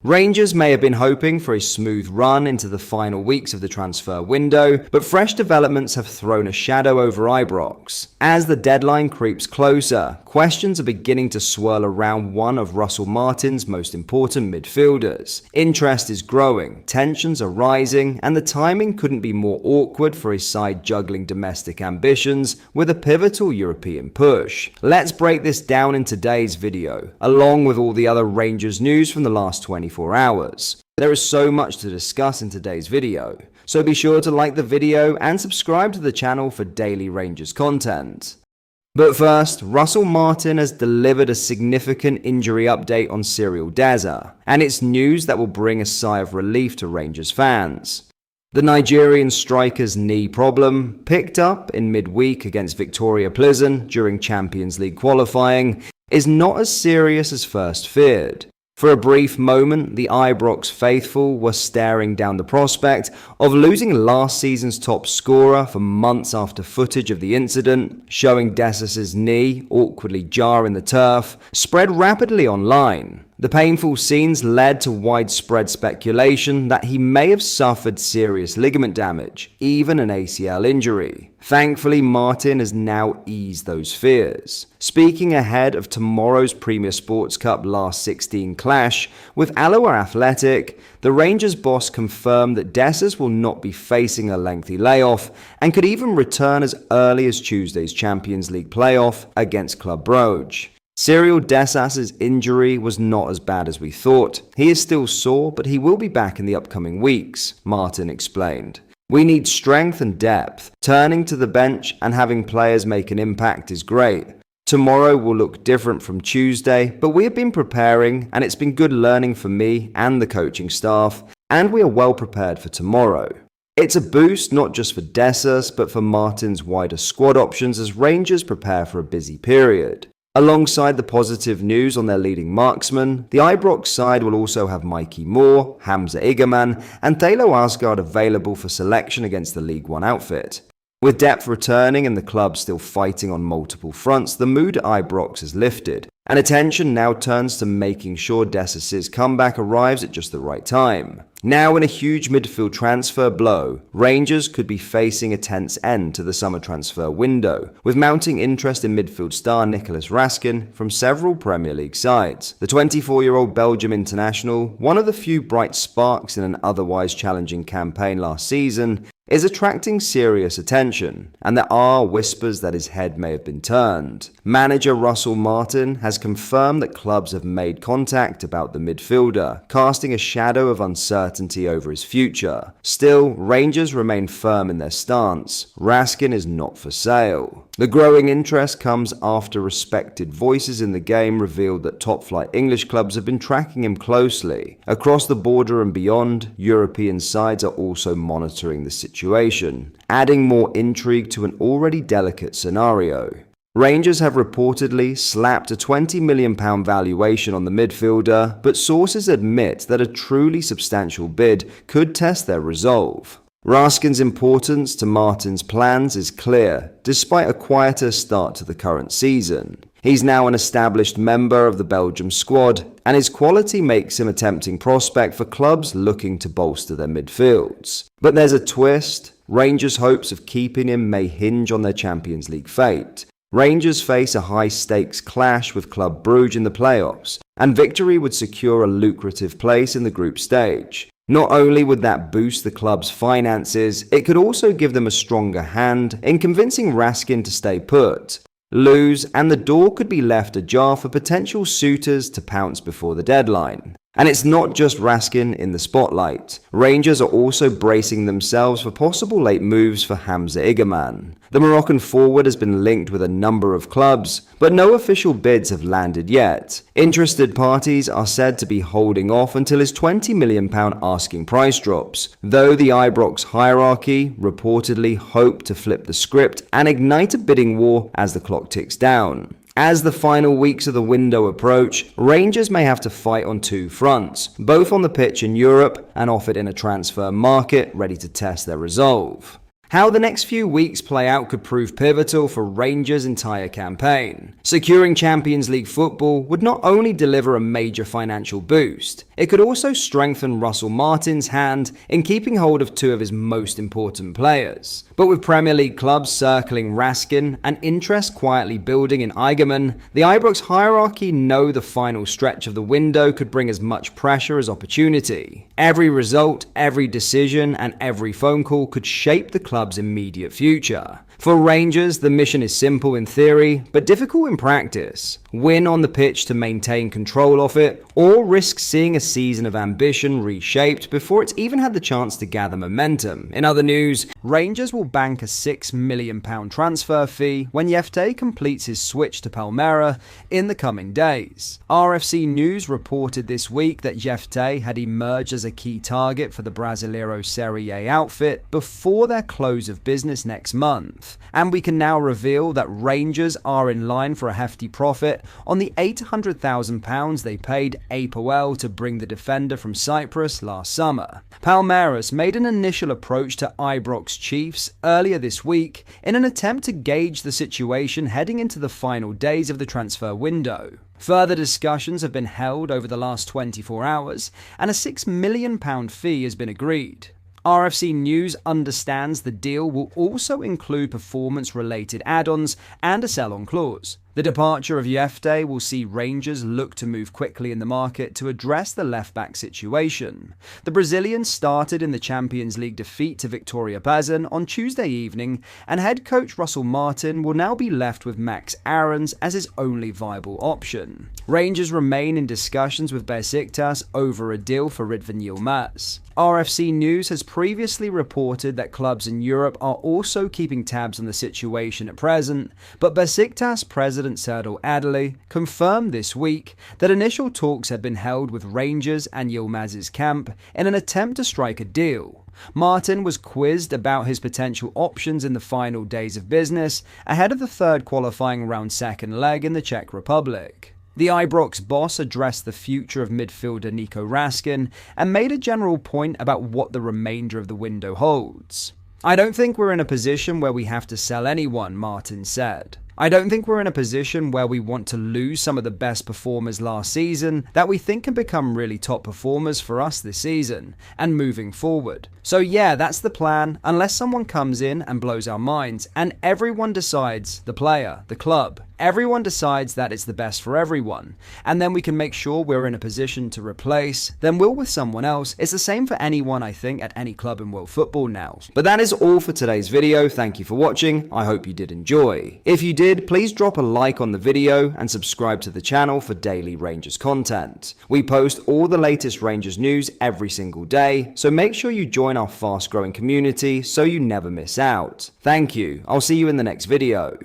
Rangers may have been hoping for a smooth run into the final weeks of the transfer window, but fresh developments have thrown a shadow over Ibrox. As the deadline creeps closer, questions are beginning to swirl around one of Russell Martin's most important midfielders. Interest is growing, tensions are rising, and the timing couldn't be more awkward for a side juggling domestic ambitions with a pivotal European push. Let's break this down in today's video, along with all the other Rangers news from the last 24 hours. There is so much to discuss in today's video, so be sure to like the video and subscribe to the channel for daily Rangers content. But first, Russell Martin has delivered a significant injury update on Serial Desas, and it's news that will bring a sigh of relief to Rangers fans. The Nigerian striker's knee problem, picked up in midweek against Victoria Pleasant during Champions League qualifying, is not as serious as first feared. For a brief moment, the Ibrox faithful were staring down the prospect of losing last season's top scorer for months after footage of the incident, showing Desas' knee awkwardly jar in the turf, spread rapidly online. The painful scenes led to widespread speculation that he may have suffered serious ligament damage, even an ACL injury. Thankfully, Martin has now eased those fears. Speaking ahead of tomorrow's Premier Sports Cup last 16 clash with Alloa Athletic, the Rangers boss confirmed that Desas will not be facing a lengthy layoff and could even return as early as Tuesday's Champions League playoff against Club Brugge. Serial Desas' injury was not as bad as we thought. He is still sore, but he will be back in the upcoming weeks, Martin explained. We need strength and depth. Turning to the bench and having players make an impact is great. Tomorrow will look different from Tuesday, but we have been preparing and it's been good learning for me and the coaching staff, and we are well prepared for tomorrow. It's a boost not just for Desas, but for Martin's wider squad options as Rangers prepare for a busy period. Alongside the positive news on their leading marksman, the Ibrox side will also have Mikey Moore, Hamza Igerman, and Thalo Asgard available for selection against the League One outfit. With depth returning and the club still fighting on multiple fronts, the mood at Ibrox has lifted, and attention now turns to making sure Desas' comeback arrives at just the right time. Now in a huge midfield transfer blow, Rangers could be facing a tense end to the summer transfer window, with mounting interest in midfield star Nicolas Raskin from several Premier League sides. The 24-year-old Belgium international, one of the few bright sparks in an otherwise challenging campaign last season, is attracting serious attention, and there are whispers that his head may have been turned. Manager Russell Martin has confirmed that clubs have made contact about the midfielder, casting a shadow of uncertainty over his future. Still, Rangers remain firm in their stance. Raskin is not for sale. The growing interest comes after respected voices in the game revealed that top-flight English clubs have been tracking him closely. Across the border and beyond, European sides are also monitoring the situation, adding more intrigue to an already delicate scenario. Rangers have reportedly slapped a £20 million valuation on the midfielder, but sources admit that a truly substantial bid could test their resolve. Raskin's importance to Martin's plans is clear, despite a quieter start to the current season. He's now an established member of the Belgium squad, and his quality makes him a tempting prospect for clubs looking to bolster their midfields. But there's a twist. Rangers' hopes of keeping him may hinge on their Champions League fate. Rangers face a high-stakes clash with Club Brugge in the playoffs, and victory would secure a lucrative place in the group stage. Not only would that boost the club's finances, it could also give them a stronger hand in convincing Raskin to stay put. Lose, and the door could be left ajar for potential suitors to pounce before the deadline. And it's not just Raskin in the spotlight. Rangers are also bracing themselves for possible late moves for Hamza Igerman. The Moroccan forward has been linked with a number of clubs, but no official bids have landed yet. Interested parties are said to be holding off until his £20 million asking price drops, though the Ibrox hierarchy reportedly hope to flip the script and ignite a bidding war as the clock ticks down. As the final weeks of the window approach, Rangers may have to fight on two fronts, both on the pitch in Europe and off it in a transfer market ready to test their resolve. How the next few weeks play out could prove pivotal for Rangers' entire campaign. Securing Champions League football would not only deliver a major financial boost, it could also strengthen Russell Martin's hand in keeping hold of two of his most important players. But with Premier League clubs circling Raskin and interest quietly building in Eigerman, the Ibrox hierarchy know the final stretch of the window could bring as much pressure as opportunity. Every result, every decision, and every phone call could shape the club's immediate future. For Rangers, the mission is simple in theory, but difficult in practice. Win on the pitch to maintain control of it, or risk seeing a season of ambition reshaped before it's even had the chance to gather momentum. In other news, Rangers will bank a £6 million transfer fee when Yefte completes his switch to Palmeiras in the coming days. RFC News reported this week that Yefte had emerged as a key target for the Brasileiro Serie A outfit before their close of business next month. And we can now reveal that Rangers are in line for a hefty profit on the £800,000 they paid APOL to bring the defender from Cyprus last summer. Palmeiras made an initial approach to Ibrox Chiefs earlier this week in an attempt to gauge the situation heading into the final days of the transfer window. Further discussions have been held over the last 24 hours, and a £6 million fee has been agreed. RFC News understands the deal will also include performance-related add-ons and a sell-on clause. The departure of Yefte will see Rangers look to move quickly in the market to address the left-back situation. The Brazilian started in the Champions League defeat to Victoria Plzen on Tuesday evening, and head coach Russell Martin will now be left with Max Aarons as his only viable option. Rangers remain in discussions with Besiktas over a deal for Ridvan Yilmaz. RFC News has previously reported that clubs in Europe are also keeping tabs on the situation at present, but Besiktas president Serdal Adeli confirmed this week that initial talks had been held with Rangers and Yilmaz's camp in an attempt to strike a deal. Martin was quizzed about his potential options in the final days of business ahead of the third qualifying round second leg in the Czech Republic. The Ibrox boss addressed the future of midfielder Nico Raskin and made a general point about what the remainder of the window holds. "I don't think we're in a position where we have to sell anyone," Martin said. "I don't think we're in a position where we want to lose some of the best performers last season that we think can become really top performers for us this season and moving forward. So yeah, that's the plan, unless someone comes in and blows our minds and everyone decides, the player, the club, everyone decides that it's the best for everyone, and then we can make sure we're in a position to replace, then we'll with someone else. It's the same for anyone, I think, at any club in world football now." But that is all for today's video. Thank you for watching. I hope you did enjoy. If you did, please drop a like on the video and subscribe to the channel for daily Rangers content. We post all the latest Rangers news every single day, so make sure you join our fast growing community so you never miss out. Thank you. I'll see you in the next video.